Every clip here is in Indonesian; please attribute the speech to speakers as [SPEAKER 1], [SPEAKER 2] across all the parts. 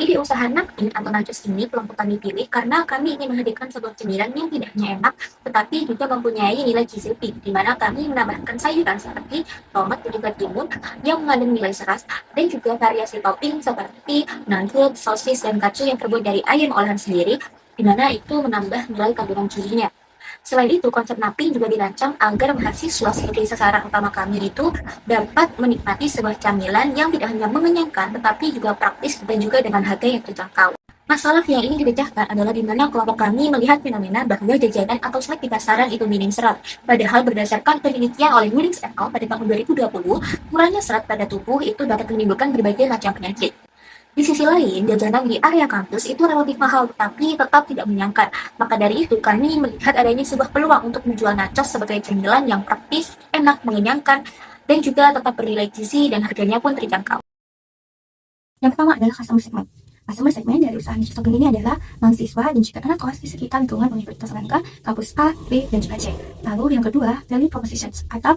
[SPEAKER 1] Ide usaha napkin atau nachos ini kelompok kami pilih karena kami ingin menghadirkan sebuah cemilan yang tidak hanya enak, tetapi juga mempunyai nilai gizi tinggi, di mana kami menambahkan sayuran seperti tomat dan juga timun yang mengandung nilai serat, dan juga variasi topping seperti nugget, sosis, dan katsu yang terbuat dari ayam olahan sendiri, di mana itu menambah nilai kandungan gizinya. Selain itu, konsep napping juga dirancang agar mahasiswa sebagai sasaran utama kami itu dapat menikmati sebuah camilan yang tidak hanya mengenyangkan, tetapi juga praktis dan juga dengan harga yang terjangkau. Masalah yang ingin dipecahkan adalah di mana kelompok kami melihat fenomena bahwa jajanan atau snack di pasaran itu minim serat. Padahal berdasarkan penelitian oleh Willings et al. Pada tahun 2020, kurangnya serat pada tubuh itu dapat menimbulkan berbagai macam penyakit. Di sisi lain, jajanan di area kampus itu relatif mahal, tapi tetap tidak menyenangkan. Maka dari itu, kami melihat adanya sebuah peluang untuk menjual nachos sebagai cemilan yang praktis, enak, mengenyangkan, dan juga tetap bernilai gizi dan harganya pun terjangkau.
[SPEAKER 2] Yang pertama adalah customer segment. Customer segment dari usaha niche topping ini adalah mahasiswa dan juga anak kos di sekitar lingkungan Universitas Erlangga, kampus A, B, dan juga C. Lalu yang kedua, value propositions atau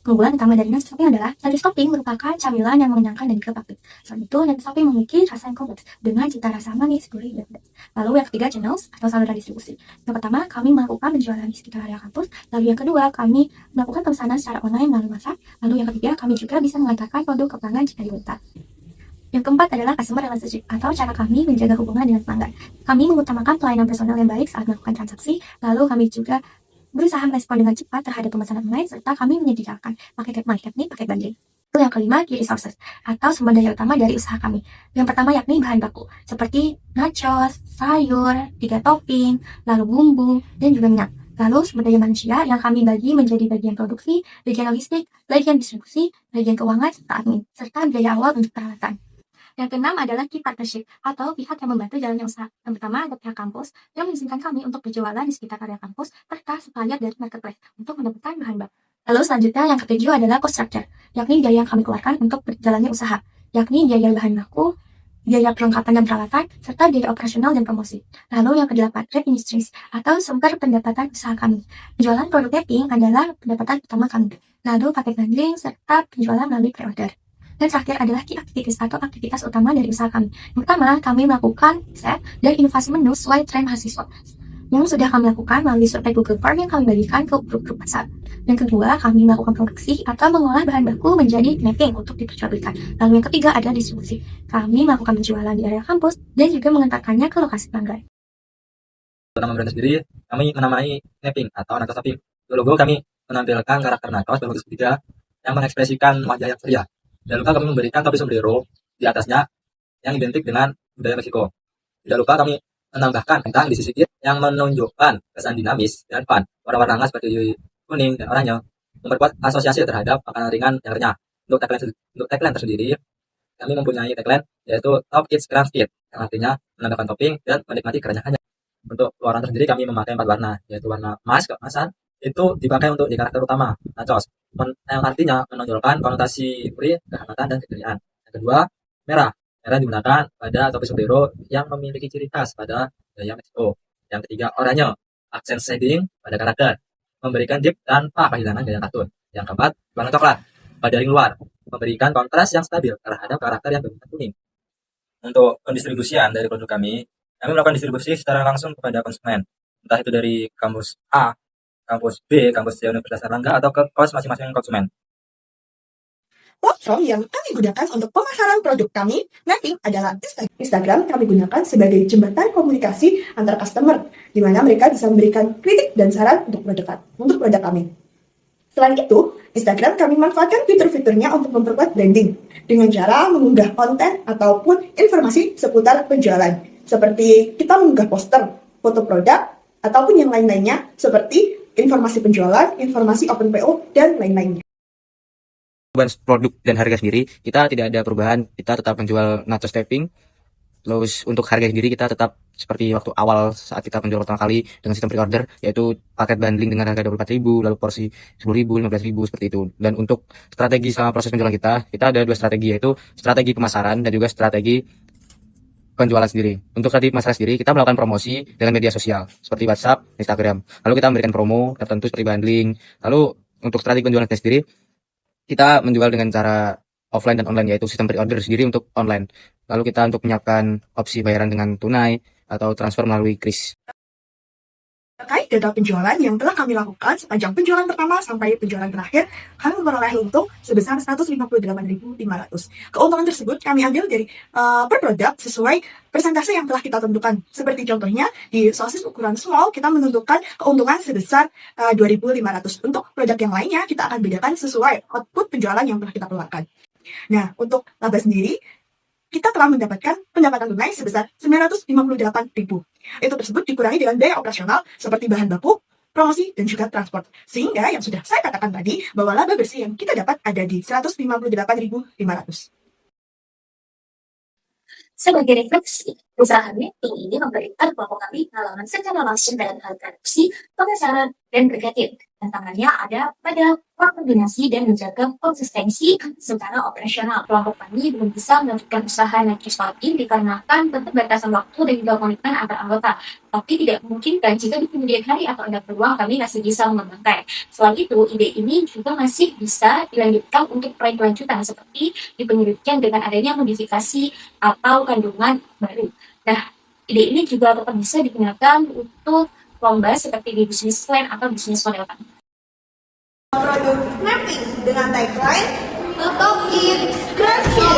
[SPEAKER 2] keunggulan utama dari niche topping adalah niche topping merupakan camilan yang mengenyangkan dan juga praktis. Selain itu, niche topping memiliki rasa yang kompleks dengan cita rasa manis, gurih, dan pedas. Lalu yang ketiga, channels atau saluran distribusi. Yang pertama, kami melakukan penjualan di sekitar area kampus. Lalu yang kedua, kami melakukan pemesanan secara online melalui WhatsApp. Lalu yang ketiga, kami juga bisa mengantarkan produk ke pelanggan jika diminta. Yang keempat adalah customer relationship atau cara kami menjaga hubungan dengan pelanggan. Kami mengutamakan pelayanan personal yang baik saat melakukan transaksi, lalu kami juga berusaha merespon dengan cepat terhadap pemesanan online, serta kami menyediakan paket marketing, paket bundling. Lalu yang kelima, key resources atau sumber daya utama dari usaha kami. Yang pertama yakni bahan baku, seperti nachos, sayur, 3 topping, lalu bumbu, dan juga minyak. Lalu sumber daya manusia yang kami bagi menjadi bagian produksi, bagian logistik, bagian distribusi, bagian keuangan, serta admin, serta biaya awal untuk peralatan. Yang keenam adalah key partnership atau pihak yang membantu jalannya usaha. Yang pertama ada pihak kampus yang mengizinkan kami untuk berjualan di sekitar area kampus serta supplier dari marketplace untuk mendapatkan bahan baku. Lalu selanjutnya yang ketujuh adalah cost structure, yakni biaya yang kami keluarkan untuk berjalannya usaha, yakni biaya bahan baku, biaya perlengkapan dan peralatan, serta biaya operasional dan promosi. Lalu yang kedelapan, revenue streams atau sumber pendapatan usaha kami. Penjualan produk taping adalah pendapatan utama kami. Lalu paket bundling serta penjualan melalui pre-order. Dan terakhir adalah key activities atau aktivitas utama dari usaha kami. Yang pertama, kami melakukan riset dan inovasi menu sesuai tren mahasiswa yang sudah kami lakukan melalui survei Google Form yang kami bagikan ke grup-grup WhatsApp. Yang kedua, kami melakukan produksi atau mengolah bahan baku menjadi mapping untuk diperjualbelikan. Lalu yang ketiga adalah distribusi. Kami melakukan penjualan di area kampus dan juga mengantarkannya ke lokasi pelanggan.
[SPEAKER 3] Nama brand sendiri, kami menamai mapping atau nachos topping. Logo kami menampilkan karakter nachos berbagai segitiga yang mengekspresikan wajah yang ceria. Jangan lupa kami memberikan topi sombrero di atasnya yang identik dengan budaya Meksiko. Tidak lupa kami menambahkan bintang di sisi kiri yang menunjukkan kesan dinamis dan fun. Warna-warna hangat seperti kuning dan oranye memperkuat asosiasi terhadap makanan ringan yang renyah. Untuk tagline tersendiri, kami mempunyai tagline yaitu Top Kids Crunch Kit, yang artinya menambahkan topping dan menikmati kerenyahannya. Untuk luaran tersendiri kami memakai 4 warna, yaitu warna emas keemasan itu dipakai untuk di karakter utama nachos, yang artinya menonjolkan konotasi gurih, kehangatan, dan keceriaan. Yang kedua, merah. Merah digunakan pada topi sombrero yang memiliki ciri khas pada gaya Meksiko. Yang ketiga, oranye. Aksen shading pada karakter, memberikan deep tanpa kehilangan gaya kartun. Yang keempat, warna coklat pada ring luar, memberikan kontras yang stabil terhadap karakter yang berwarna kuning. Untuk pendistribusian dari produk kami melakukan distribusi secara langsung kepada konsumen, entah itu dari kampus A, kampus B, kampus C Universitas Erlangga, atau ke kos masing-masing konsumen.
[SPEAKER 4] Platform yang kami gunakan untuk pemasaran produk kami nanti adalah Instagram. Kami gunakan sebagai jembatan komunikasi antar customer, di mana mereka bisa memberikan kritik dan saran untuk produk kami. Selain itu, Instagram kami manfaatkan fitur-fiturnya untuk memperkuat branding dengan cara mengunggah konten ataupun informasi seputar penjualan, seperti kita mengunggah poster, foto produk, ataupun yang lain-lainnya seperti informasi penjualan, informasi open PO, dan lain-lainnya.
[SPEAKER 5] Produk dan harga sendiri, kita tidak ada perubahan, kita tetap menjual nachos topping. Terus untuk harga sendiri kita tetap seperti waktu awal saat kita menjual pertama kali dengan sistem pre-order, yaitu paket bundling dengan harga 24.000, lalu porsi 10.000, 15.000 seperti itu. Dan untuk strategi sama proses penjualan kita ada 2 strategi, yaitu strategi pemasaran dan juga strategi penjualan sendiri. Untuk strategi pemasaran sendiri, kita melakukan promosi dengan media sosial seperti WhatsApp, Instagram. Lalu kita memberikan promo tertentu seperti bundling. Lalu untuk strategi penjualan sendiri, kita menjual dengan cara offline dan online, yaitu sistem pre-order sendiri untuk online. Lalu kita untuk menyiapkan opsi bayaran dengan tunai atau transfer melalui kris.
[SPEAKER 4] Terkait data penjualan yang telah kami lakukan sepanjang penjualan pertama sampai penjualan terakhir, kami memperoleh untung sebesar 158.500. Keuntungan tersebut kami ambil dari per produk sesuai persentase yang telah kita tentukan. Seperti contohnya, di sosis ukuran small, kita menentukan keuntungan sebesar 2.500. Untuk produk yang lainnya, kita akan bedakan sesuai output penjualan yang telah kita keluarkan. Nah, untuk laba sendiri, kita telah mendapatkan pendapatan tunai sebesar 958.000. Itu tersebut dikurangi dengan biaya operasional seperti bahan baku, promosi, dan juga transport. Sehingga yang sudah saya katakan tadi, bahwa laba bersih yang kita dapat ada di 158.500.
[SPEAKER 1] Sebagai refleksi, usaha mapping ini memberikan kelompok kami pengalaman secara langsung dalam hal produksi, pemasaran, dan berkreatif. Tantangannya ada pada koordinasi dan menjaga konsistensi secara operasional. Kelompok kami belum bisa melanjutkan usaha Najis Shopping dikarenakan keterbatasan waktu dan juga komitmen antar anggota. Tapi tidak memungkinkan jika di kemudian hari atau ada peluang kami masih bisa mengembangkan. Selain itu, ide ini juga masih bisa dilanjutkan untuk proyek lanjutan seperti dipenyelidikkan dengan adanya modifikasi atau kandungan baru. Nah, ide ini juga tetap bisa digunakan untuk lomba seperti di bisnis plan atau bisnis model kami.
[SPEAKER 4] Produk mapping dengan tagline Top It Crush It.